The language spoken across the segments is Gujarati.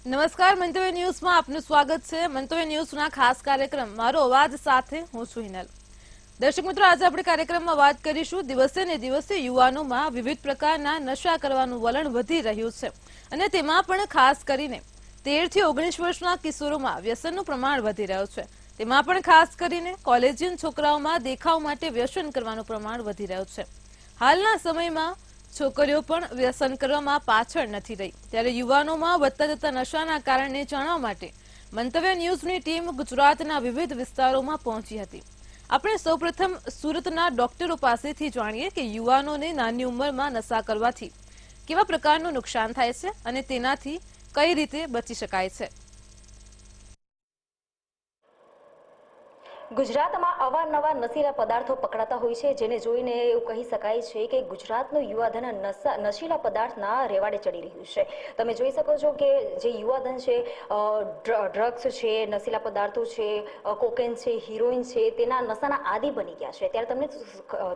નમસ્કાર, મંતવ્ય ન્યૂઝમાં આપનું સ્વાગત છે। મંતવ્ય ન્યૂઝના ખાસ કાર્યક્રમ મારો અવાજ સાથે હું છું હિનલ। દર્શક મિત્રો, આજે આપણે કાર્યક્રમમાં વાત કરીશું દિવસે ને દિવસે યુવાનોમાં વિવિધ પ્રકારના નશા કરવાનું વલણ વધી રહ્યું છે અને તેમાં પણ ખાસ કરીને 13 થી 19 વર્ષના કિશોરોમાં વ્યસનનું પ્રમાણ વધી રહ્યું છે। તેમાં પણ ખાસ કરીને કોલેજિયન છોકરાઓમાં દેખાવ માટે વ્યસન કરવાનું પ્રમાણ વધી રહ્યું છે। હાલના સમયમાં છોકરીઓ પણ વ્યસન કરવામાં પાછળ નથી રહી, ત્યારે યુવાનોમાં વધતા જતા નશાના કારણે જાણવા માટે મંતવ્ય ન્યૂઝની ટીમ ગુજરાતના વિવિધ વિસ્તારોમાં પહોંચી હતી। આપણે સૌપ્રથમ સુરતના ડોક્ટરો પાસેથી જાણીએ કે યુવાનોને નાની ઉંમરમાં નશા કરવાથી કેવા પ્રકારનું નુકસાન થાય છે અને તેનાથી કઈ રીતે બચી શકાય છે। ગુજરાતમાં અવારનવાર નશીલા પદાર્થો પકડાતા હોય છે, જેને જોઈને એવું કહી શકાય છે કે ગુજરાતનું યુવાધન નશીલા પદાર્થના રેવાડે ચડી રહ્યું છે। તમે જોઈ શકો છો કે જે યુવાધન છે, ડ્રગ્સ છે, નશીલા પદાર્થો છે, કોકેન છે, હિરોઈન છે, તેના નશાના આદિ બની ગયા છે। ત્યારે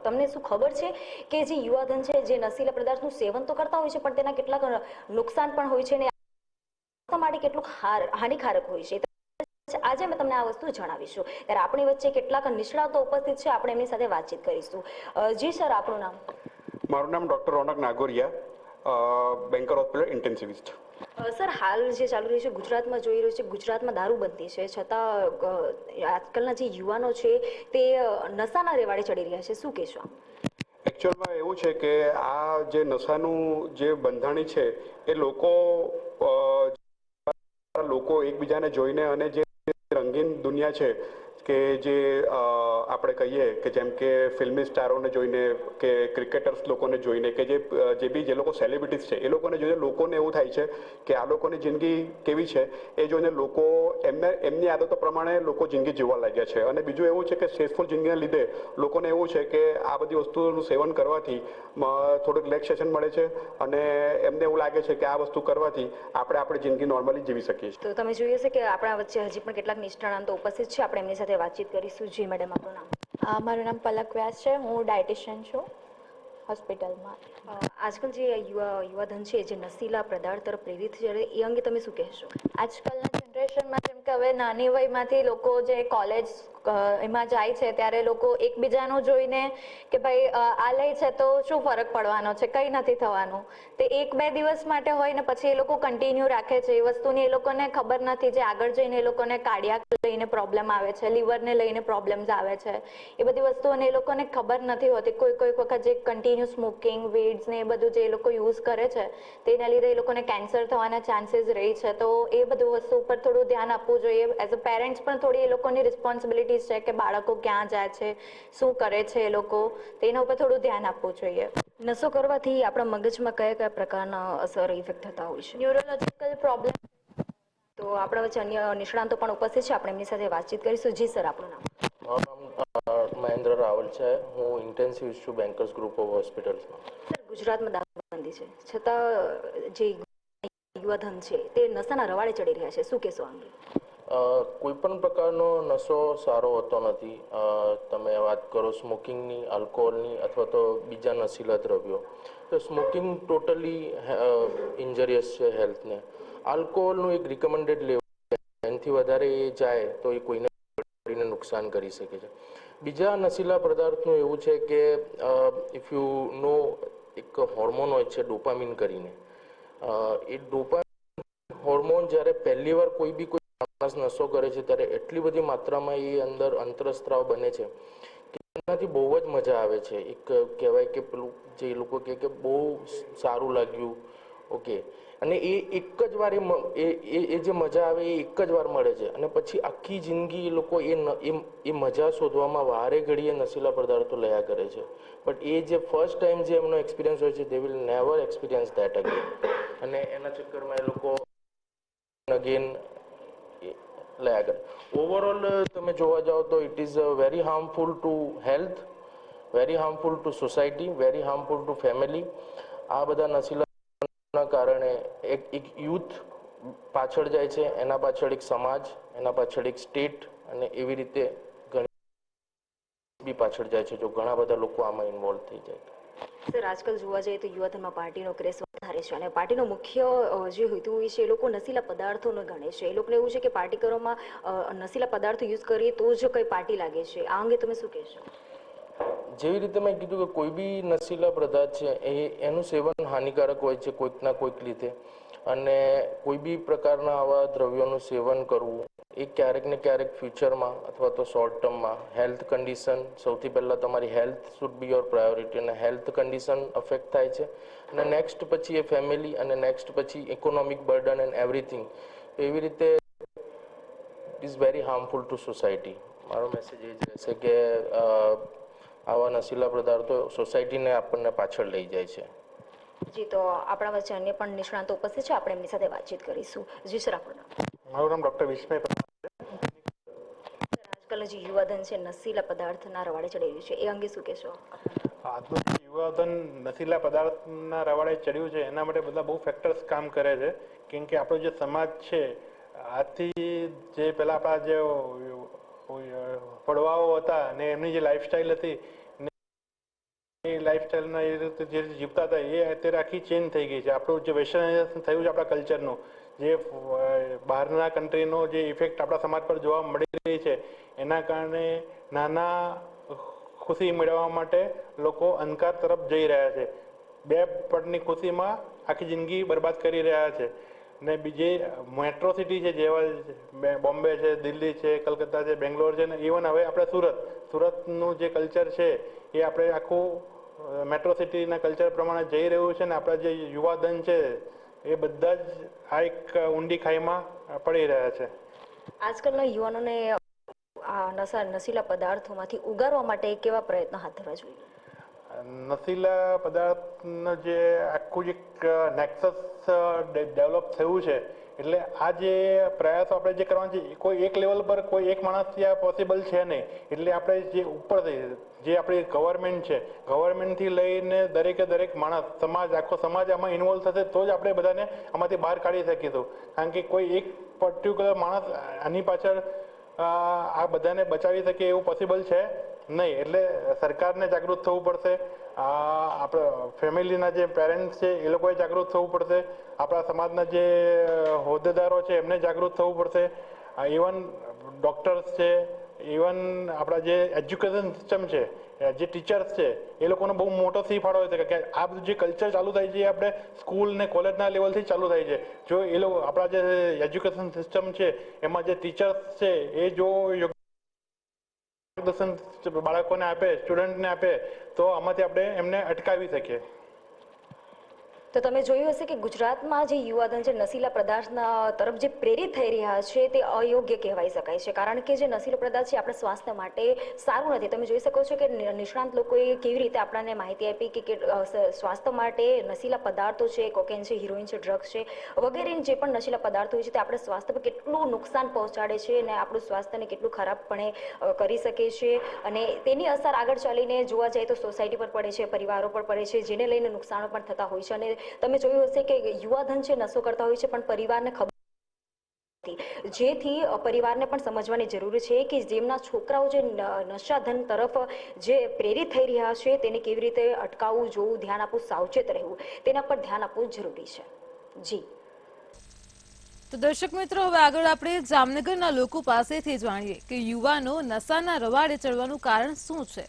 તમને શું ખબર છે કે જે યુવાધન છે, જે નશીલા પદાર્થનું સેવન તો કરતા હોય છે, પણ તેના કેટલાક નુકસાન પણ હોય છે અને માટે કેટલું હાનિકારક હોય છે। આજે અમે તમને આ વસ્તુ જણાવીશું। ત્યારે આપણી વચ્ચે કેટલાક નિષ્ણાતો ઉપસ્થિત છે, આપણે એમની સાથે વાતચીત કરીશું। જી સર, આપણું નામ? મારું નામ ડોક્ટર રોનક નાગોરિયા, બેન્કર હોસ્પિટલ ઇન્ટેન્સિવિસ્ટ। સર, હાલ જે ચાલુ રહ્યું છે ગુજરાતમાં, જોઈ રહ્યું છે ગુજરાતમાં દારૂબંધી છે, છતાં આજકાલના જે યુવાનો છે તે નશાના રેવાડે ચડી રહ્યા છે, શું કહેશો? એકચ્યુઅલમાં એવું છે કે આ જે નશાનું જે બંધાણી છે એ લોકો એકબીજાને જોઈને અને જે રંગીન દુનિયા છે કે જે આપણે કહીએ કે જેમ કે ફિલ્મી સ્ટારોને જોઈને કે ક્રિકેટર્સ લોકોને જોઈને કે જે લોકો સેલિબ્રિટીઝ છે એ લોકોને જોઈને લોકોને એવું થાય છે કે આ લોકોની જિંદગી કેવી છે એ જોઈને લોકો એમની આદતો પ્રમાણે લોકો જિંદગી જીવવા લાગ્યા છે। અને બીજું એવું છે કે સ્ટ્રેસફુલ જિંદગીના લીધે લોકોને એવું છે કે આ બધી વસ્તુઓનું સેવન કરવાથી થોડુંક રિલેક્સેશન મળે છે અને એમને એવું લાગે છે કે આ વસ્તુ કરવાથી આપણે આપણી જિંદગી નોર્મલી જીવી શકીએ છીએ। તો તમે જોઈએ છે કે આપણા વચ્ચે હજી પણ કેટલાક નિષ્ણાતો ઉપસ્થિત છે, આપણે એમની સાથે વાતચીત કરીશું। જી મેડમ, આપણું નામ? મારું નામ પલક વ્યાસ છે, હું ડાયટિશિયન છું હોસ્પિટલમાં। આજકાલ જે યુવાધન છે જે નશીલા પદાર્થ તરફ પ્રેરિત છે, એ અંગે તમે શું કહેશો? આજકાલના જનરેશનમાં જેમ કે હવે નાની વયમાંથી લોકો જે કોલેજ એમાં જાય છે, ત્યારે લોકો એકબીજાનું જોઈને કે ભાઈ આ લે છે તો શું ફરક પડવાનો છે, કંઈ નથી થવાનું, તે 1-2 દિવસ માટે હોય ને પછી એ લોકો કન્ટિન્યુ રાખે છે। એ વસ્તુની એ લોકોને ખબર નથી જે આગળ જઈને એ લોકોને કાર્ડિયાક લઈને પ્રોબ્લેમ આવે છે, લીવરને લઈને પ્રોબ્લેમ્સ આવે છે, એ બધી વસ્તુઓને એ લોકોને ખબર નથી હોતી। કોઈ વખત જે કન્ટિન્યુ સ્મોકિંગ, વીડ્સ ને એ બધું જે એ લોકો યુઝ કરે છે તેના લીધે એ લોકોને કેન્સર થવાના ચાન્સીસ રહી છે। તો એ બધું વસ્તુ ઉપર થોડું ધ્યાન આપવું જોઈએ। એઝ અ પેરેન્ટ્સ પણ થોડી એ લોકોની રિસ્પોન્સિબિલિટીઝ છે કે બાળકો ક્યાં જાય છે, શું કરે છે એ લોકો, તેના ઉપર થોડું ધ્યાન આપવું જોઈએ। નશો કરવાથી આપણા મગજમાં કયા પ્રકારના અસર ઇફેક્ટ થતા હોય છે? Neurological problem. તો આપણા વચ્ચે અન્ય નિષ્ણાતો પણ ઉપસ્થિત છે, આપણે એમની સાથે વાતચીત કરીશું। જી સર, આપણું નામ? મારું નામ મહેન્દ્ર રાવલ છે, હું ઇન્ટેન્સિવિસ્ટ છું બેન્કર્સ ગ્રુપ ઓફ હોસ્પિટલ્સમાં। સર, ગુજરાતમાં દારૂબંધી છે, છતાં જે યુવાધન છે તે નશાના રવાડે ચડી રહ્યા છે, શું કહેશો અંગે? કોઈ પણ પ્રકારનો નશો સારો હોતો નથી। તમે વાત કરો સ્મોકિંગની, આલ્કોહોલની અથવા તો બીજા નશીલા દ્રવ્યો, તો સ્મોકિંગ ટોટલી ઇન્જરિયસ છે હેલ્થને। આલ્કોહોલનું એક રિકમેન્ડેડ લેવલ, એનાથી વધારે એ જાય તો એ કોઈને નુકસાન કરી શકે છે। બીજા નશીલા પદાર્થનું એવું છે કે ઇફ યુ નો, એક હોર્મોન હોય છે ડોપામિન કરીને, એ ડોપામિન હોર્મોન જ્યારે પહેલી વાર કોઈ માણસ નશો કરે છે ત્યારે એટલી બધી માત્રામાં એ અંદર અંતરસ્ત્રાવ બને છે કે એનાથી બહુ જ મજા આવે છે। એક કહેવાય કે પેલું જે લોકો કે બહુ સારું લાગ્યું, ઓકે, અને એ એક જ વાર એ જે મજા આવે એ એક જ વાર મળે છે અને પછી આખી જિંદગી એ લોકો એ મજા શોધવામાં વારે ઘડીએ નશીલા પદાર્થો લયા કરે છે। બટ એ જે ફર્સ્ટ ટાઈમ જે એમનો એક્સપિરિયન્સ હોય છે, they will never experience that again, અને એના ચક્કરમાં એ લોકો અગેન લયા કરે। ઓવરઓલ તમે જોવા જાઓ તો it is very harmful to health, very harmful to society, very harmful to family. આ બધા નશીલા કારણે એક યુથ પાછળ જાય છે, એના પાછળ એક સમાજ, એના પાછળ એક સ્ટેટ, અને એવી રીતે ઘણી બી પાછળ જાય છે જો ઘણા બધા લોકો આમાં ઇન્વોલ્વ થઈ જાય। સર આજકાલ જોવા જઈએ તો યુવાધનમાં પાર્ટીનો ક્રેઝ વધારે છે અને પાર્ટીનો મુખ્ય જે હેતુ હોય છે એ લોકો નશીલા પદાર્થોને ગણે છે. એ લોકોને એવું છે કે પાર્ટી કરવામાં નશીલા પદાર્થો યુઝ કરીએ તો જ કઈ પાર્ટી લાગે છે. આ અંગે તમે શું કહેશો? જેવી રીતે મેં કીધું કે કોઈ બી નશીલા પદાર્થ છે એનું સેવન હાનિકારક હોય છે કોઈકના કોઈક રીતે, અને કોઈ બી પ્રકારના આવા દ્રવ્યોનું સેવન કરવું એ ક્યારેક ને ક્યારેક ફ્યુચરમાં અથવા તો શોર્ટ ટર્મમાં હેલ્થ કન્ડિશન, સૌથી પહેલાં તમારી health should be your priority, અને હેલ્થ કન્ડિશન અફેક્ટ થાય છે અને નેક્સ્ટ પછી એ ફેમિલી અને નેક્સ્ટ પછી ઇકોનોમિક બર્ડન એન્ડ એવરીથિંગ. એવી રીતે it is very harmful to society. મારો મેસેજ એ જ રહેશે કે આવા નશીલા પદાર્થો સોસાયટીને આપણને પાછળ લઈ જાય છે. જી, તો આપણા વચ્ચે અન્ય પણ નિષ્ણાતો ઉપસ્થિત છે, આપણે એમની સાથે વાતચીત કરીશું. જી સર, આપણું નામ? મારું નામ ડૉક્ટર વિસ્મય પરમાર. આજકાલ જે યુવાધન છે નશીલા પદાર્થના રવાડે ચડી રહ્યું છે, એ અંગે શું કહેશો? આજનું જે યુવાધન નશીલા પદાર્થના રવાડે ચડ્યું છે એના માટે બધા બહુ ફેક્ટર્સ કામ કરે છે. કેમ કે આપણો જે સમાજ છે આજથી જે પહેલાં આપણા જે પડવાઓ હતા ને એમની જે લાઈફસ્ટાઈલ હતી એ લાઈફસ્ટાઈલના એ રીતે જે જીવતા હતા એ અત્યારે આખી ચેન્જ થઈ ગઈ છે. આપણું જે વેસ્ટર્નાઇઝેશન થયું છે આપણા કલ્ચરનું, જે બહારના કન્ટ્રીનો જે ઇફેક્ટ આપણા સમાજ પર જોવા મળી રહી છે, એના કારણે નાના ખુશી મેળવવા માટે લોકો અંધકાર તરફ જઈ રહ્યા છે. બે પળની ખુશીમાં આખી જિંદગી બરબાદ કરી રહ્યા છે. ને બીજી મેટ્રો સિટી છે જેવા બોમ્બે છે, દિલ્હી છે, કલકત્તા છે, બેંગ્લોર છે, ને ઇવન હવે આપણે સુરતનું જે કલ્ચર છે એ આપણે આખું મેટ્રો સિટીના કલ્ચર પ્રમાણે જઈ રહ્યું છે. ને આપણા જે યુવાધન છે એ બધા જ આ એક ઊંડી ખાઈમાં પડી રહ્યા છે. આજકાલના યુવાનોને આ નશીલા પદાર્થોમાંથી ઉગારવા માટે કેવા પ્રયત્નો હાથ ધરવા જોઈએ? નશીલા પદાર્થનો જે આખું એક નેક્સસ ડેવલપ થયું છે, એટલે આ જે પ્રયાસો આપણે જે કરવાના છે કોઈ એક લેવલ પર કોઈ એક માણસથી આ પોસિબલ છે નહીં. એટલે આપણે જે ઉપરથી જે આપણી ગવર્મેન્ટ છે, ગવર્મેન્ટથી લઈને દરેક માણસ, સમાજ, આખો સમાજ આમાં ઇન્વોલ્વ થશે તો જ આપણે બધાને આમાંથી બહાર કાઢી શકીશું. કારણ કે કોઈ એક પર્ટિક્યુલર માણસ આની પાછળ આ બધાને બચાવી શકે એવું પોસિબલ છે નહીં. એટલે સરકારને જાગૃત થવું પડશે, આપણા ફેમિલીના જે પેરેન્ટ્સ છે એ લોકોએ જાગૃત થવું પડશે, આપણા સમાજના જે હોદ્દેદારો છે એમને જાગૃત થવું પડશે, ઇવન ડૉક્ટર્સ છે, ઇવન આપણા જે એજ્યુકેશન સિસ્ટમ છે, જે ટીચર્સ છે એ લોકોનો બહુ મોટો સી ફાળો હોય છે કે આ બધું જે કલ્ચર ચાલુ થાય છે એ આપણે સ્કૂલ ને કોલેજના લેવલથી ચાલુ થાય છે. જો એ લોકો આપણા જે એજ્યુકેશન સિસ્ટમ છે એમાં જે ટીચર્સ છે એ જો માર્ગદર્શન બાળકોને આપે, સ્ટુડન્ટને આપે, તો આમાંથી આપણે એમને અટકાવી શકીએ. તો તમે જોયું હશે કે ગુજરાતમાં જે યુવાધન છે નશીલા પદાર્થના તરફ જે પ્રેરિત થઈ રહ્યા છે તે અયોગ્ય કહેવાઈ શકાય છે. કારણ કે જે નશીલો પદાર્થ છે આપણા સ્વાસ્થ્ય માટે સારું નથી. તમે જોઈ શકો છો કે નિષ્ણાંત લોકોએ કેવી રીતે આપણને માહિતી આપી કે સ્વાસ્થ્ય માટે નશીલા પદાર્થો છે, કોકેન છે, હિરોઈન છે, ડ્રગ્સ છે વગેરે જે પણ નશીલા પદાર્થો હોય છે તે આપણે સ્વાસ્થ્ય પર કેટલું નુકસાન પહોંચાડે છે અને આપણું સ્વાસ્થ્યને કેટલું ખરાબપણે કરી શકે છે. અને તેની અસર આગળ ચાલીને જોવા જાય તો સોસાયટી પર પડે છે, પરિવારો પર પડે છે, જેને લઈને નુકસાનો પણ થતા હોય છે. અને તમે જોયું હશે કે યુવાધન છે નશો કરતા હોય છે પણ પરિવારને ખબર નથી, જેથી પરિવારને પણ સમજવાની જરૂર છે કે જેમના છોકરાઓ જે નશાધન તરફ જે પ્રેરિત થઈ રહ્યા છે તેને કેવી રીતે અટકાવવું, જોવું, ધ્યાન આપવું, સાવચેત રહેવું, તેના પર ધ્યાન આપવું જરૂરી છે. જી, તો દર્શક મિત્રો, હવે આગળ આપણે જામનગરના લોકો પાસેથી જાણીએ કે યુવાનો નશાના રવાડે ચડવાનું કારણ શું છે.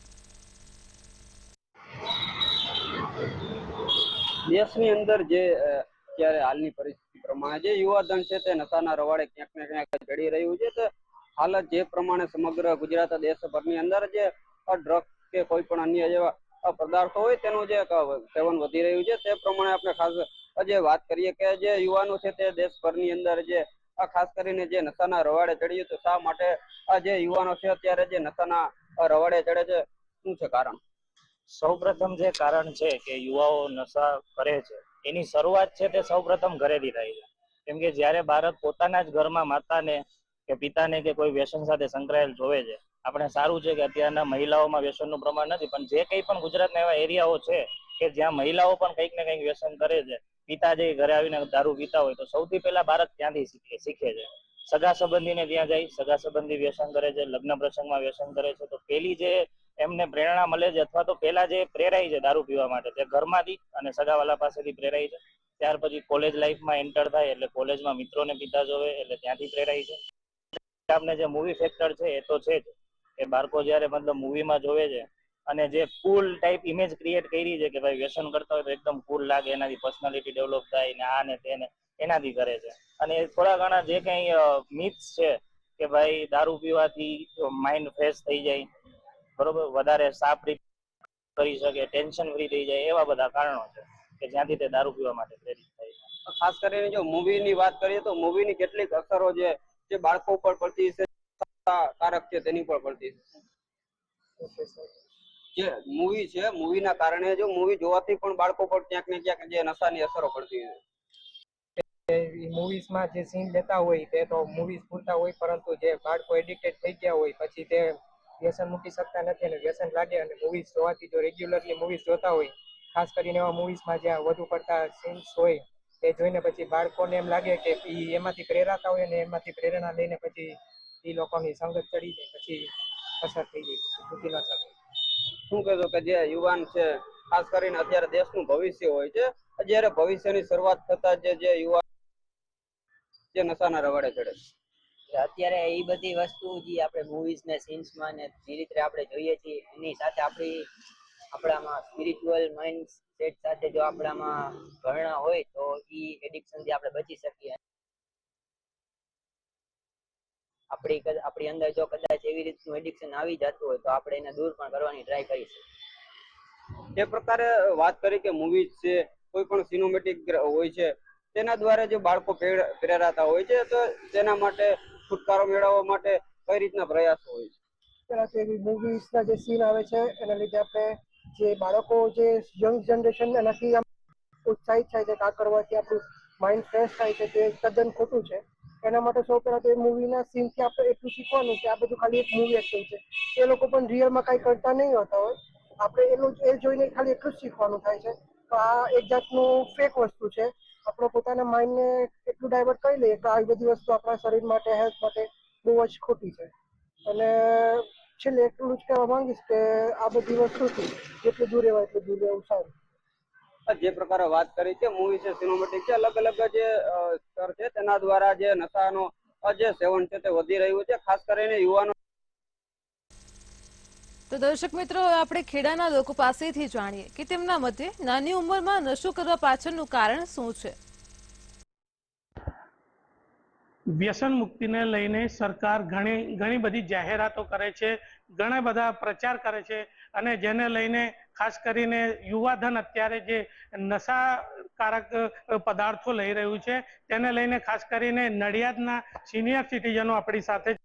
દેશની અંદર જે અત્યારે હાલની પરિસ્થિતિ પ્રમાણે જે યુવાધન છે તે નશાના રવાડે ક્યાંક ને ક્યાંક ચડી રહ્યું છે. તો હાલ જે પ્રમાણે સમગ્ર ગુજરાત દેશભરની અંદર જે ડ્રગ્સ કે કોઈ પણ અન્ય જેવા પદાર્થો હોય તેનું જે સેવન વધી રહ્યું છે તે પ્રમાણે આપણે ખાસ જે વાત કરીએ કે જે યુવાનો છે તે દેશભરની અંદર જે ખાસ કરીને જે નશાના રવાડે ચડ્યું તો શા માટે આ જે યુવાનો છે અત્યારે જે નશાના રવાડે ચડે છે, શું છે કારણ? સૌપ્રથમ જે કારણ છે કે યુવાઓ નશા કરે છે એની શરૂઆત છે તે સૌપ્રથમ ઘરેથી થાય છે. કેમ કે જ્યારે બાળક પોતાના જ ઘરમાં માતાને કે પિતાને કે કોઈ વ્યસન સાથે સંકળાયેલ જોવે છે, આપણે સારું છે કે અત્યારના મહિલાઓમાં વ્યસનનું પ્રમાણ નથી, પણ જે કંઈ પણ ગુજરાતના એવા એરિયાઓ છે કે જ્યાં મહિલાઓ પણ કંઈક ને કંઈક વ્યસન કરે છે, પિતા જે ઘરે આવીને દારૂ પીતા હોય તો સૌથી પહેલા બાળક ત્યાંથી શીખે છે. સગા સંબંધીને ત્યાં જાય, સગા સંબંધી વ્યસન કરે છે, લગ્ન પ્રસંગમાં વ્યસન કરે છે, તો પેલી જે એમને પ્રેરણા મળે છે, અથવા તો પહેલા જે પ્રેરાય છે દારૂ પીવા માટે તે ઘરમાંથી અને સગાવાલા પાસેથી પ્રેરાય છે. ત્યાર પછી કોલેજ લાઈફમાં એન્ટર થાય એટલે કોલેજમાં મિત્રોને પીતા જોવે એટલે ત્યાંથી પ્રેરાય છે. આપણે જે મૂવી ફેક્ટર છે એ તો છે જ, કે બાળકો જ્યારે મતલબ મૂવીમાં જોવે છે અને જે કુલ ટાઈપ ઇમેજ ક્રિએટ કરી છે કે ભાઈ વ્યસન કરતા હોય તો એકદમ કુલ લાગે, એનાથી પર્સનાલિટી ડેવલપ થાય ને આ ને તેને એનાથી કરે છે. અને થોડા ઘણા જે કંઈ મિથ્સ છે કે ભાઈ દારૂ પીવાથી માઇન્ડ ફ્રેશ થઈ જાય, બરોબર, વધારે સાફ કરી શકે, ટેન્શન ફ્રી થઈ જાય, એવા બધા કારણો છે કે જ્યાંથી તે દારૂ પીવા માટે પ્રેરિત થાય છે. ખાસ કરીને જો મૂવીની વાત કરીએ તો મૂવીની કેટલીક અસરો જે બાળકો ઉપર પડતી છે, કારક છે તેની પર પડતી છે. જે મૂવી છે, મૂવીના કારણે જો મૂવી જોવાથી પણ બાળકો પર ક્યાંક ને ક્યાંક જે નશાની અસરો પડતી હોય. મૂવીઝમાં જે સીન લેતા હોય તે તો મૂવીઝ પૂરતા હોય, પરંતુ જે બાળકો એડિક્ટેડ થઈ ગયા હોય પછી તે વ્યસન મૂકી શકતા નથી અને વ્યસન લાગે અને મૂવીઝ જોવાથી જો રેગ્યુલરલી મૂવીઝ જોતા હોય, ખાસ કરીને એવા મૂવીઝમાં જ્યાં વધુ પડતા સીન્સ હોય તે જોઈને પછી બાળકોને એમ લાગે કે એમાંથી પ્રેરાતા હોય અને એમાંથી પ્રેરણા લઈને પછી એ લોકોની સંગત ચડી જાય, પછી અસર થઈ જાય, મૂકી ન શકે. શું કહેશો કે જે યુવાન છે, ખાસ કરીને અત્યારે દેશનું ભવિષ્ય હોય છે, જ્યારે ભવિષ્યની શરૂઆત થતા જે યુવાન જે નશાના રવાડે ચડે છે, અત્યારે એ બધી વસ્તુ જે આપણે મૂવીઝ ને સીન્સમાં ને જે રીતે આપણે જોઈએ છીએ એની સાથે આપણામાં સ્પિરિચ્યુઅલ માઇન્ડ સેટ સાથે જો આપણામાં ઘરણા હોય તો એ એડિક્શનથી આપણે બચી શકીએ. આપણી અંદર જો કદાચ એવી રીતનું એડિક્શન આવી જતું હોય તો આપણે એને દૂર પણ કરવાની ટ્રાય કરી શકીએ. જે પ્રકારે વાત કરી કે મૂવીઝ છે, કોઈ પણ સિનેમેટિક હોય છે, તેના દ્વારા જે બાળકો પ્રેરાતા હોય છે, તો તેના માટે છુટકારો મેળવવા માટે કઈ રીતના પ્રયાસો હોય છે? પહેલાં એવી મૂવીઝના જે સીન આવે છે એના લીધે આપણે જે બાળકો જે યંગ જનરેશન એનાથી આમ ઉત્સાહિત થાય છે કે આ કરવાથી આપણું માઇન્ડ ફ્રેશ થાય છે, તે તદ્દન ખોટું છે. એના માટે સૌ પહેલાં તો એ મૂવીના સીનથી આપણે એટલું શીખવાનું કે આ બધું ખાલી એક મૂવી એક્ટિંગ છે. એ લોકો પણ રિયલમાં કાંઈ કરતા નહીં હોતા હોય, આપણે એ જોઈને ખાલી એટલું જ શીખવાનું થાય છે. તો આ એક જાતનું ફેક વસ્તુ છે. આપણે પોતાના માઇન્ડને એટલું ડાયવર્ટ કરી લઈએ કે આવી બધી વસ્તુ આપણા શરીર માટે, હેલ્થ માટે બહુ જ ખોટી છે. અને છેલ્લે એટલું જ કહેવા માંગીશ કે આ બધી વસ્તુથી જેટલું દૂર રહેવાય એટલું દૂર રહેવું સારું. જે પ્રકારે વાત કરી છે મૂવી છે, સિનેમેટિક છે, અલગ અલગ જે સ્તર છે તેના દ્વારા જે નશાનો જે સેવન છે તે વધી રહ્યું છે, ખાસ કરીને યુવાનો. તો દર્શક મિત્રો, આપણે ખેડાના લોકો પાસેથી જાણીએ કે તેમના મતે નાની ઉંમરમાં નશો કરવા પાછળનું કારણ શું છે. વ્યસન મુક્તિને લઈને સરકાર ઘણી બધી જાહેરાતો કરે છે, ઘણા બધા પ્રચાર કરે છે અને જેને લઈને ખાસ કરીને યુવાધન અત્યારે જે નશાકારક પદાર્થો લઈ રહ્યું છે તેને લઈને ખાસ કરીને નડિયાદના સિનિયર સિટીઝનો આપણી સાથે,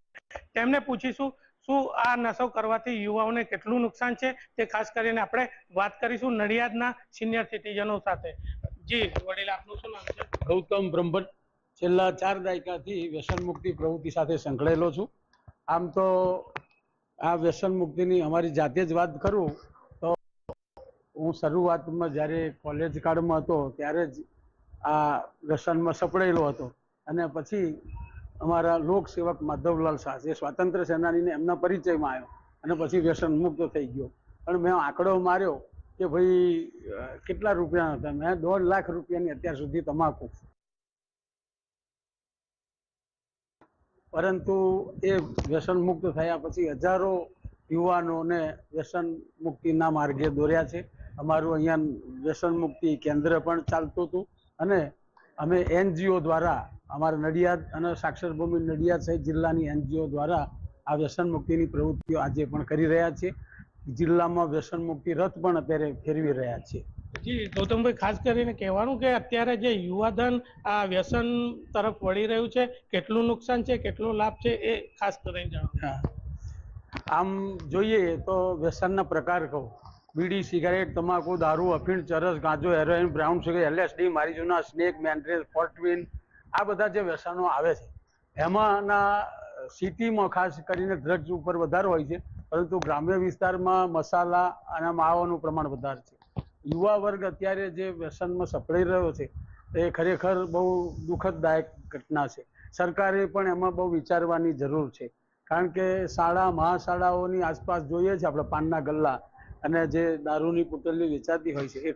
તેમને પૂછીશું શું આ નશો કરવાથી યુવાઓને કેટલું નુકસાન છે, તે ખાસ કરીને આપણે વાત કરીશું નડિયાદના સિનિયર સિટીઝનો સાથે. જી વડીલ, આપનું શું નામ છે? ગૌતમ બ્રહ્મભટ્ટ. છેલ્લા 4 દાયકાથી વ્યસન મુક્તિ પ્રવૃત્તિ સાથે સંકળાયેલો છું. આમ તો આ વ્યસન મુક્તિની અમારી જાતે જ વાત કરું તો હું શરૂઆતમાં જ્યારે કોલેજ કાળમાં હતો ત્યારે જ આ વ્યસનમાં સપડાયેલો હતો અને પછી અમારા લોકસેવક માધવલાલ શાહ જે સ્વાતંત્ર્ય સેનાનીને એમના પરિચયમાં આવ્યો અને પછી વ્યસન મુક્ત થઈ ગયો. પણ મેં આંકડો માર્યો કે ભાઈ કેટલા રૂપિયા હતા, મેં 1.5 લાખ રૂપિયાની અત્યાર સુધી તમાકુ. પરંતુ એ વ્યસન મુક્ત થયા પછી હજારો યુવાનોને વ્યસન મુક્તિના માર્ગે દોર્યા છે. અમારું અહીંયા વ્યસન મુક્તિ કેન્દ્ર પણ ચાલતું હતું અને અમે NGO દ્વારા, અમારા નડિયાદ અને સાક્ષરભૂમિ નડિયાદ સહિત જિલ્લાની NGO દ્વારા આ વ્યસન મુક્તિની પ્રવૃત્તિઓ આજે પણ કરી રહ્યા છીએ. જિલ્લામાં વ્યસન મુક્તિ રથ પણ અત્યારે ફેરવી રહ્યા છીએ. જી ગૌતમભાઈ, ખાસ કરીને કહેવાનું કે અત્યારે જે યુવાધન આ વ્યસન તરફ વળી રહ્યું છે, કેટલું નુકસાન છે, કેટલો લાભ છે, એ ખાસ કરીને જાણો. આમ જોઈએ તો વ્યસનના પ્રકાર કહું: બીડી, સિગારેટ, તમાકુ, દારૂ, અફીણ, ચરસ, ગાંજો, heroin, brown sugar, LSD, marijuana, સ્નેક, મેન્ડ્રેલ, ફોર્ટવિન, આ બધા જે વ્યસનો આવે છે એમાંના સિટીમાં ખાસ કરીને ડ્રગ્સ ઉપર વધારે હોય છે, પરંતુ ગ્રામ્ય વિસ્તારમાં મસાલા અને માવાનું પ્રમાણ વધારે છે. યુવા વર્ગ અત્યારે જે વ્યસનમાં સપડાઈ રહ્યો છે એ ખરેખર બહુ દુઃખદદાયક ઘટના છે. સરકારે પણ એમાં બહુ વિચારવાની જરૂર છે. કારણ કે શાળા મહાશાળાઓની આસપાસ જોઈએ છે આપણે પાનના ગલ્લા અને જે દારૂની પુતલી વેચાતી હોય છે એ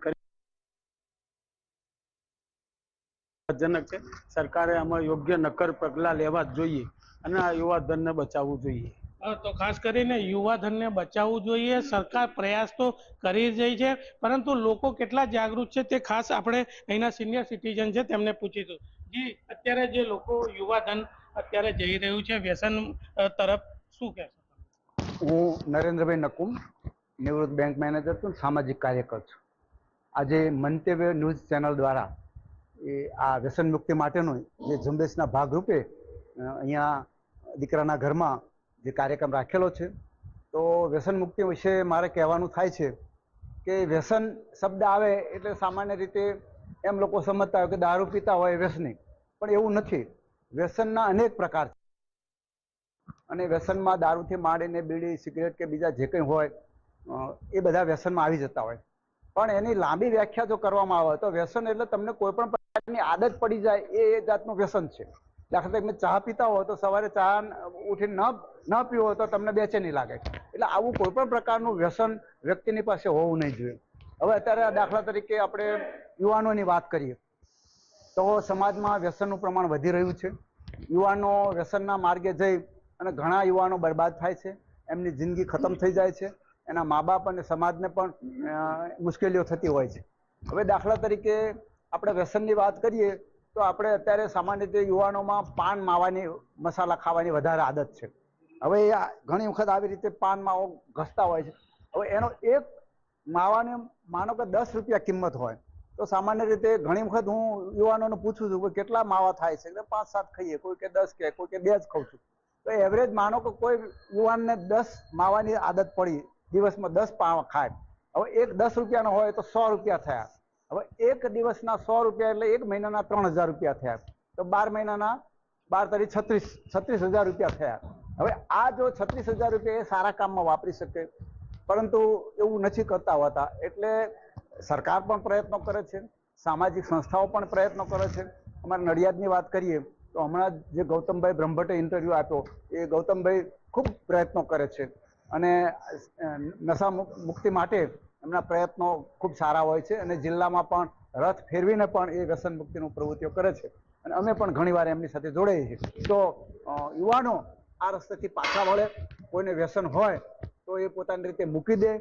જનક છે. સરકારે આમાં યોગ્ય નક્કર પગલાં લેવા જ જોઈએ અને આ યુવાધનને બચાવવું જોઈએ. તો ખાસ કરીને યુવાધનને બચાવવું જોઈએ. સરકાર પ્રયાસ તો કરી જ રહી છે, પરંતુ લોકો કેટલા જાગૃત છે તે ખાસ આપણે અહીંના સિનિયર સિટીઝન છે તેમને પૂછીશું. જી, અત્યારે જે લોકો યુવાધન અત્યારે જઈ રહ્યું છે વ્યસન તરફ, શું કહેશો? હું નરેન્દ્રભાઈ નકુમ, નિવૃત્ત બેંક મેનેજર છું, સામાજિક કાર્યકર છું. આજે મંતવ્ય ન્યૂઝ ચેનલ દ્વારા આ વ્યસન મુક્તિ માટેનો જે ઝુંબેશના ભાગરૂપે અહીંયા દીકરાના ઘરમાં જે કાર્યક્રમ રાખેલો છે, તો વ્યસન મુક્તિ વિશે મારે કહેવાનું થાય છે કે વ્યસન શબ્દ આવે એટલે સામાન્ય રીતે એમ લોકો સમજતા હોય કે દારૂ પીતા હોય વ્યસની, પણ એવું નથી. વ્યસનના અનેક પ્રકાર છે અને વ્યસનમાં દારૂથી માંડીને બીડી, સિગરેટ કે બીજા જે કંઈ હોય એ બધા વ્યસનમાં આવી જતા હોય. પણ એની લાંબી વ્યાખ્યા જો કરવામાં આવે તો વ્યસન એટલે તમને કોઈ પણ પ્રકારની આદત પડી જાય એ જાતનું વ્યસન છે. દાખલા તરીકે ચા પીતા હોય તો સવારે ચા ઉઠીને ન પીવો હોય તો તમને બેચેની લાગે. એટલે આવું કોઈ પણ પ્રકારનું વ્યસન વ્યક્તિની પાસે હોવું નહીં જોઈએ. હવે અત્યારે દાખલા તરીકે આપણે યુવાનોની વાત કરીએ તો સમાજમાં વ્યસનનું પ્રમાણ વધી રહ્યું છે. યુવાનો વ્યસનના માર્ગે જઈ અને ઘણા યુવાનો બરબાદ થાય છે, એમની જિંદગી ખતમ થઈ જાય છે, એના મા બાપ અને સમાજને પણ મુશ્કેલીઓ થતી હોય છે. હવે દાખલા તરીકે આપણે વ્યસનની વાત કરીએ તો આપણે અત્યારે સામાન્ય રીતે યુવાનોમાં પાન માવાની, મસાલા ખાવાની વધારે આદત છે. હવે એ ઘણી વખત આવી રીતે પાન માવો ઘસતા હોય છે. હવે એનો એક માવાની માનો કે 10 રૂપિયા કિંમત હોય તો સામાન્ય રીતે ઘણી વખત હું યુવાનોને પૂછું છું કે કેટલા માવા થાય છે, એટલે 5-7 ખાઈએ, કોઈ કે 10 કે કોઈ કે 2 જ ખાઉં છું. તો એવરેજ માનો કે કોઈ યુવાનને 10 માવાની આદત પડી, દિવસમાં 10 માવા ખાય. હવે એક 10 રૂપિયાનો હોય તો 100 રૂપિયા થયા. હવે એક દિવસના 100 રૂપિયા એટલે એક મહિનાના 3000 રૂપિયા થયા. તો 12 મહિનાના 12 તારીખ 36,000 રૂપિયા થયા. હવે આ જો 36,000 રૂપિયા એ સારા કામમાં વાપરી શકે, પરંતુ એવું નથી કરતા હોતા. એટલે સરકાર પણ પ્રયત્નો કરે છે, સામાજિક સંસ્થાઓ પણ પ્રયત્નો કરે છે. અમારા નડિયાદની વાત કરીએ તો હમણાં જે ગૌતમભાઈ બ્રહ્મભટ્ટે ઇન્ટરવ્યૂ આપ્યો એ ગૌતમભાઈ ખૂબ પ્રયત્નો કરે છે અને નશા મુક્તિ માટે એમના પ્રયત્નો ખૂબ સારા હોય છે અને જિલ્લામાં પણ રથ ફેરવીને પણ એ વ્યસન મુક્તિનું પ્રવૃત્તિઓ કરે છે અને અમે પણ ઘણીવાર એમની સાથે જોડાઈએ છીએ. તો યુવાનો આ રસ્તેથી પાછા વળે, કોઈને વ્યસન હોય તો એ પોતાની રીતે મૂકી દે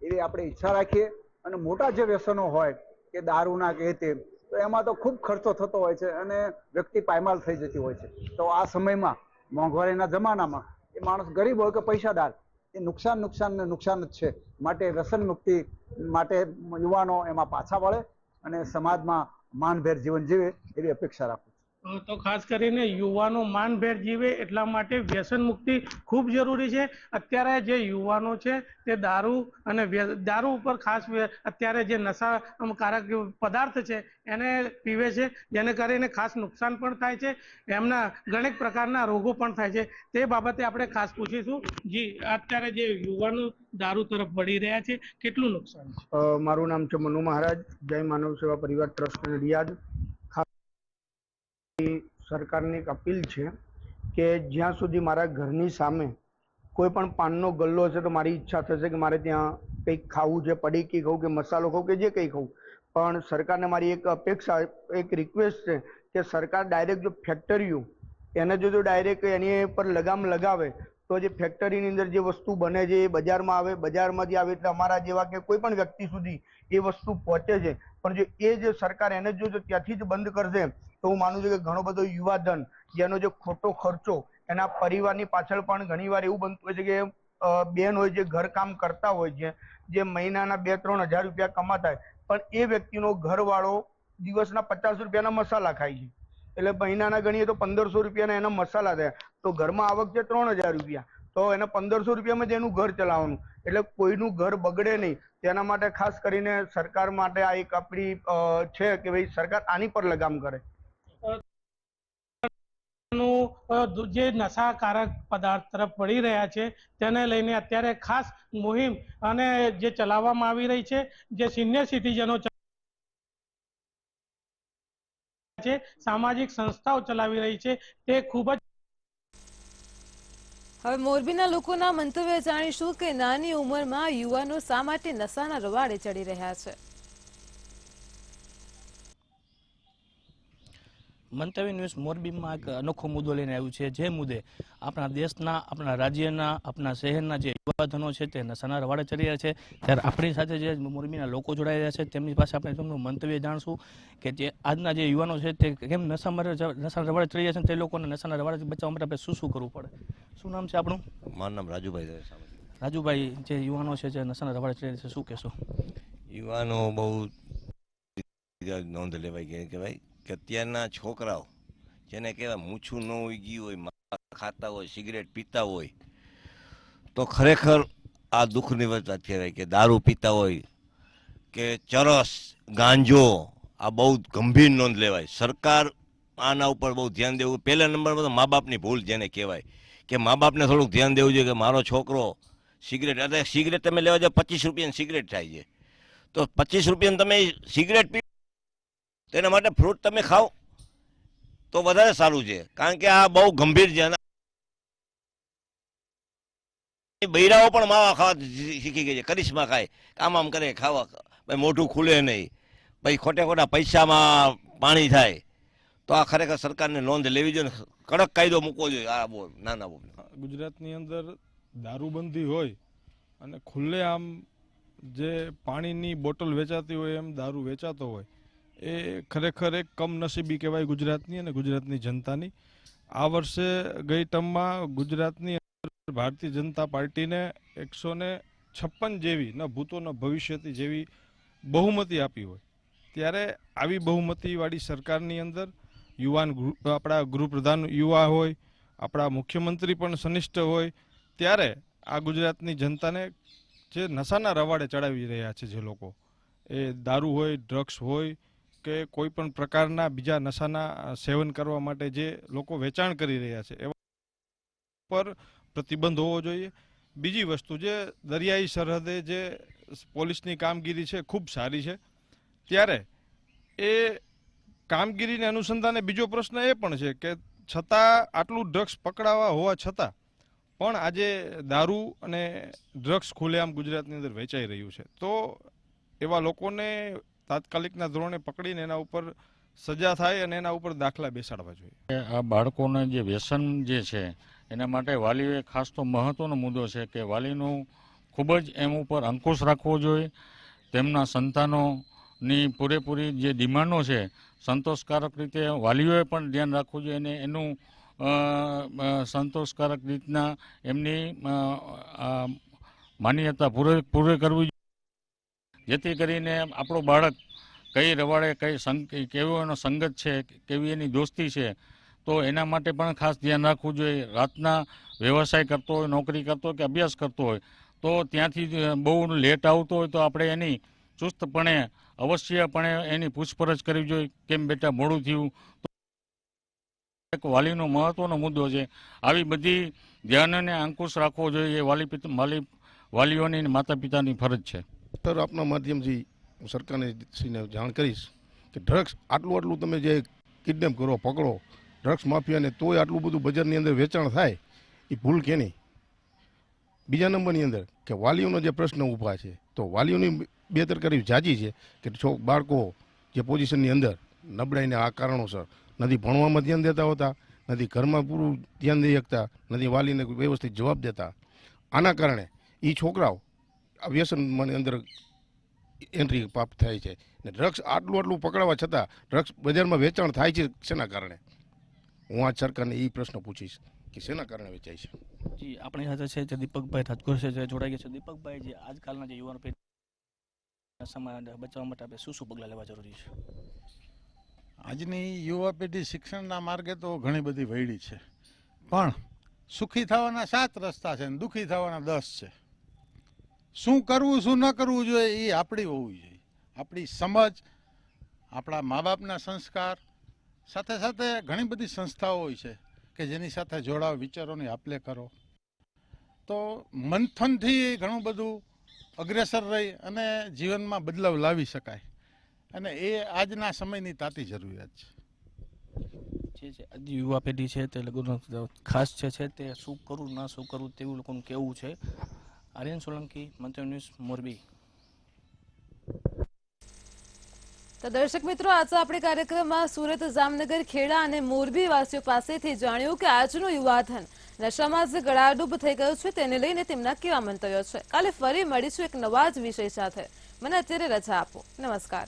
એવી આપણે ઈચ્છા રાખીએ. અને મોટા જે વ્યસનો હોય કે દારૂના કે તે, તો એમાં તો ખૂબ ખર્ચો થતો હોય છે અને વ્યક્તિ પાયમાલ થઈ જતી હોય છે. તો આ સમયમાં મોંઘવારીના જમાનામાં એ માણસ ગરીબ હોય કે પૈસાદાર, એ નુકસાન ને નુકસાન જ છે. માટે વ્યસન મુક્તિ માટે યુવાનો એમાં પાછા વળે અને સમાજમાં માનભેર જીવન જીવે એવી અપેક્ષા રાખું. તો ખાસ કરીને યુવાનો માનભેર જીવે એટલા માટે વ્યસન મુક્તિ ખૂબ જરૂરી છે. અત્યારે જે યુવાનો છે તે દારૂ અને દારૂ ઉપર ખાસ અત્યારે જે નશાકારક પદાર્થ છે એને પીવે છે, જેને કરીને ખાસ નુકસાન પણ થાય છે, એમના ઘણી પ્રકારના રોગો પણ થાય છે. તે બાબતે આપણે ખાસ પૂછીશું. જી, અત્યારે જે યુવાનો દારૂ તરફ વળી રહ્યા છે કેટલું નુકસાન છે? મારું નામ છે મનુ મહારાજ, જય માનવ સેવા પરિવાર ટ્રસ્ટ નડિયાદ. સરકારની એક અપીલ છે કે જ્યાં સુધી મારા ઘરની સામે કોઈ પણ પાનનો ગલ્લો છે તો મારી ઈચ્છા થશે કે મારે ત્યાં કંઈક ખાવું છે, પડીકી ખાવું કે મસાલો ખાવું કે જે કંઈ ખાવું, પણ સરકારને મારી એક અપેક્ષા, એક રિક્વેસ્ટ છે કે સરકાર ડાયરેક્ટ જો ફેક્ટરીઓ એને જો ડાયરેક્ટ એની પર લગામ લગાવે તો જે ફેક્ટરીની અંદર જે વસ્તુ બને છે એ બજારમાં આવે, બજારમાંથી આવે એટલે અમારા જેવા કે કોઈ પણ વ્યક્તિ સુધી એ વસ્તુ પહોંચે છે. પણ જો એ જે સરકાર એને જો ત્યાંથી જ બંધ કરશે તો હું માનું છું કે ઘણો બધો યુવાધન જેનો જે ખોટો ખર્ચો એના પરિવારની પાછળ પણ ઘણીવાર એવું બનતું હોય છે કે બેન હોય જે ઘરકામ કરતા હોય છે, જે મહિનાના 2-3 હજાર રૂપિયા કમાતા હોય, પણ એ વ્યક્તિનો ઘરવાળો દિવસના 50 રૂપિયાના મસાલા ખાય છે. એટલે મહિનાના ગણીએ તો 1500 રૂપિયાના એના મસાલા થયા, તો ઘરમાં આવક છે 3000 રૂપિયા, તો એને 1500 રૂપિયામાં જ એનું ઘર ચલાવવાનું. એટલે કોઈનું ઘર બગડે નહીં તેના માટે ખાસ કરીને સરકાર માટે આ એક આપણી છે કે ભાઈ સરકાર આની પર લગામ કરે. જે નશાકારક પદાર્થ તરફ વળી રહ્યા છે તેને લઈને અત્યારે ખાસ મુહિમ અને જે ચલાવવામાં આવી રહી છે, જે સિનિયર સિટીઝનો છે, સામાજિક સંસ્થાઓ ચલાવી રહી છે, તે ખૂબ જ હવે મોરબીના લોકોના મંતવ્ય જાણીશું કે નાની ઉંમરમાં યુવાનો શા માટે નશાના રવાડે ચડી રહ્યા છે. મંતવ્ય ન્યૂઝ મોરબીમાં એક અનોખો મુદ્દો લઈને આવ્યું છે, જે મુદ્દે આપણા દેશના, આપણા રાજ્યના, આપણા શહેરના જે યુવાધનો છે તે નશાના રવાડે ચડી રહ્યા છે. ત્યારે આપણી સાથે જે મોરબીના લોકો જોડાઈ રહ્યા છે તેમની પાસે આપણે તેમનું મંતવ્ય જાણશું કે જે આજના જે યુવાનો છે તે કેમ નશાના રવાડે ચડી રહ્યા છે, તે લોકોને નશાના રવાડેથી બચાવવા માટે આપણે શું કરવું પડે. શું નામ છે આપણું? મારું નામ રાજુભાઈ. રાજુભાઈ, જે યુવાનો છે જે નશાના રવાડે ચડી રહ્યા છે, શું કહેશો? યુવાનો બહુ નોંધ લેવાય કહેવાય કે અત્યારના છોકરાઓ જેને કહેવાય મૂછું ન ઉગી હોય, ખાતા હોય, સિગરેટ પીતા હોય, તો ખરેખર આ દુઃખની વાત કહેવાય કે દારૂ પીતા હોય કે ચરસ, ગાંજો, આ બહુ ગંભીર નોંધ લેવાય. સરકાર આના ઉપર બહુ ધ્યાન દેવું. પહેલા નંબરમાં તો મા બાપની ભૂલ જેને કહેવાય કે મા બાપને થોડુંક ધ્યાન દેવું જોઈએ કે મારો છોકરો સિગરેટ, અરે સિગરેટ તમે લેવા જાઓ 25 રૂપિયાની સિગરેટ થાય છે, તો 25 રૂપિયાની તમે સિગરેટ પી, તેના માટે ફ્રૂટ તમે ખાઓ તો વધારે સારું છે. કારણ કે આ બહુ ગંભીર છે. બૈરાઓ પણ માવા ખાવા શીખી ગઈ છે. કરિશ્મા ખાય, આમ કરે, ખાવા ભાઈ મોઢું ખુલે નહીં, ભાઈ ખોટે ખોટા પૈસામાં પાણી થાય. તો આ ખરેખર સરકારને નોંધ લેવી જોઈએ, કડક કાયદો મૂકવો જોઈએ. આ બહુ નાના ગુજરાતની અંદર દારૂબંધી હોય અને ખુલ્લે આમ જે પાણીની બોટલ વેચાતી હોય એમ દારૂ વેચાતો હોય, એ ખરેખર એક કમનસીબી કહેવાય ગુજરાતની અને ગુજરાતની જનતાની. આ વર્ષે ગઈ ટર્મમાં ગુજરાતની અંદર ભારતીય જનતા પાર્ટીને 156 જેવી ન ભૂતો ન ભવિષ્યથી જેવી બહુમતી આપી હોય, ત્યારે આવી બહુમતીવાળી સરકારની અંદર યુવાન, આપણા ગૃહપ્રધાન યુવા હોય, આપણા મુખ્યમંત્રી પણ સનિષ્ઠ હોય, ત્યારે આ ગુજરાતની જનતાને જે નશાના રવાડે ચડાવી રહ્યા છે જે લોકો, એ દારૂ હોય, ડ્રગ્સ હોય કે કોઈ પણ પ્રકારના બીજા નશાના સેવન કરવા માટે જે લોકો વેચાણ કરી રહ્યા છે એવા પર પ્રતિબંધ હોવો જોઈએ. બીજી વસ્તુ, જે દરિયાઈ સરહદે જે પોલીસની કામગીરી છે ખૂબ સારી છે, ત્યારે એ કામગીરીને અનુસંધાને બીજો પ્રશ્ન એ પણ છે કે છતાં આટલું ડ્રગ્સ પકડાવા હોવા છતાં પણ આજે દારૂ અને ડ્રગ્સ ખુલ્લેઆમ ગુજરાતની અંદર વેચાઈ રહ્યું છે. તો એવા લોકોને તાત્કાલિકના ધોરણે પકડીને એના ઉપર સજા થાય અને એના ઉપર દાખલા બેસાડવા જોઈએ. આ બાળકોને જે વ્યસન જે છે એના માટે વાલીઓએ ખાસ તો મહત્વનો મુદ્દો છે કે વાલીનું ખૂબ જ એમ ઉપર અંકુશ રાખવો જોઈએ. તેમના સંતાનોની પૂરેપૂરી જે ડિમાન્ડો છે સંતોષકારક રીતે વાલીઓએ પણ ધ્યાન રાખવું જોઈએ અને એનું સંતોષકારક રીતના એમની માન્યતા પૂરી કરવી જોઈએ, જેથી કરીને આપણું બાળક કઈ રવાડે કેવો એનો સંગત છે, કેવી એની દોસ્તી છે, તો એના માટે પણ ખાસ ધ્યાન રાખવું જોઈએ. રાતના વ્યવસાય કરતો હોય, નોકરી કરતો હોય કે અભ્યાસ કરતો હોય, તો ત્યાંથી બહુ લેટ આવતો હોય તો આપણે એની ચુસ્તપણે અવશ્યપણે એની પૂછપરછ કરવી જોઈએ, કેમ બેટા મોડું થયું. એક વાલીનો મહત્વનો મુદ્દો છે. આવી બધી ધ્યાનને અંકુશ રાખવો જોઈએ, એ વાલીઓની માતા પિતાની ફરજ છે. સર, આપના માધ્યમથી હું સરકારને શ્રીને જાણ કરીશ કે ડ્રગ્સ આટલું તમે જે કિડનેપ કરો, પકડો ડ્રગ્સ માફિયાને, તોય આટલું બધું બજારની અંદર વેચાણ થાય, એ ભૂલ કે નહીં. બીજા નંબરની અંદર કે વાલીઓનો જે પ્રશ્ન ઊભા છે, તો વાલીઓની બેદરકારી જાજી છે કે બાળકો જે પોઝિશનની અંદર નબળાઈને આ કારણોસર નથી ભણવામાં ધ્યાન દેતા હોતા, નથી ઘરમાં પૂરું ધ્યાન દઈ શકતા, નથી વાલીને વ્યવસ્થિત જવાબ દેતા. આના કારણે એ છોકરાઓ આ વ્યસનની અંદર એન્ટ્રી પ્રાપ્ત થાય છે. ને ડ્રગ્સ આટલું પકડાવા છતાં ડ્રગ્સ બજારમાં વેચાણ થાય છે શેના કારણે? હું આ સરકારને એ પ્રશ્ન પૂછીશ કે શેના કારણે વેચાય છે. જી, આપણી સાથે છે જે દીપકભાઈ રાજગોર છે જે જોડાઈ ગયા છે. દીપકભાઈ, જે આજકાલના જે યુવાનો પેઢી નશામાં બચાવવા માટે આપણે શું પગલાં લેવા જરૂરી છે? આજની યુવા પેઢી શિક્ષણના માર્ગે તો ઘણી બધી વૈડી છે, પણ સુખી થવાના 7 રસ્તા છે અને દુઃખી થવાના 10 છે. શું કરવું શું ન કરવું જોઈએ એ આપણી હોવી જોઈએ. આપણી સમજ, આપણા મા બાપના સંસ્કાર, સાથે સાથે ઘણી બધી સંસ્થાઓ હોય છે કે જેની સાથે જોડાવ, વિચારોની આપલે કરો, તો મંથનથી ઘણું બધું અગ્રેસર રહી અને જીવનમાં બદલાવ લાવી શકાય, અને એ આજના સમયની તાતી જરૂરિયાત છે. જે યુવા પેઢી છે તે લોકોનો ખાસ છે તે શું કરવું ના શું કરવું તેવું લોકોનું કહેવું છે. આર્યન સોલંકી, મંતવ્ય ન્યૂઝ, મોરબી. તો દર્શક મિત્રો, આજે આપણે કાર્યક્રમમાં સુરત, જામનગર, ખેડા અને મોરબી વાસીઓ પાસેથી જાણ્યું કે આજનું યુવાધન નશામાં જે ગળાડૂબ થઈ ગયું છે તેને લઈને તેમના કેવા મંતવ્યો છે. કાલે ફરી મળીશું એક નવા જ વિષય સાથે. મને અત્યારે રજા આપો. નમસ્કાર.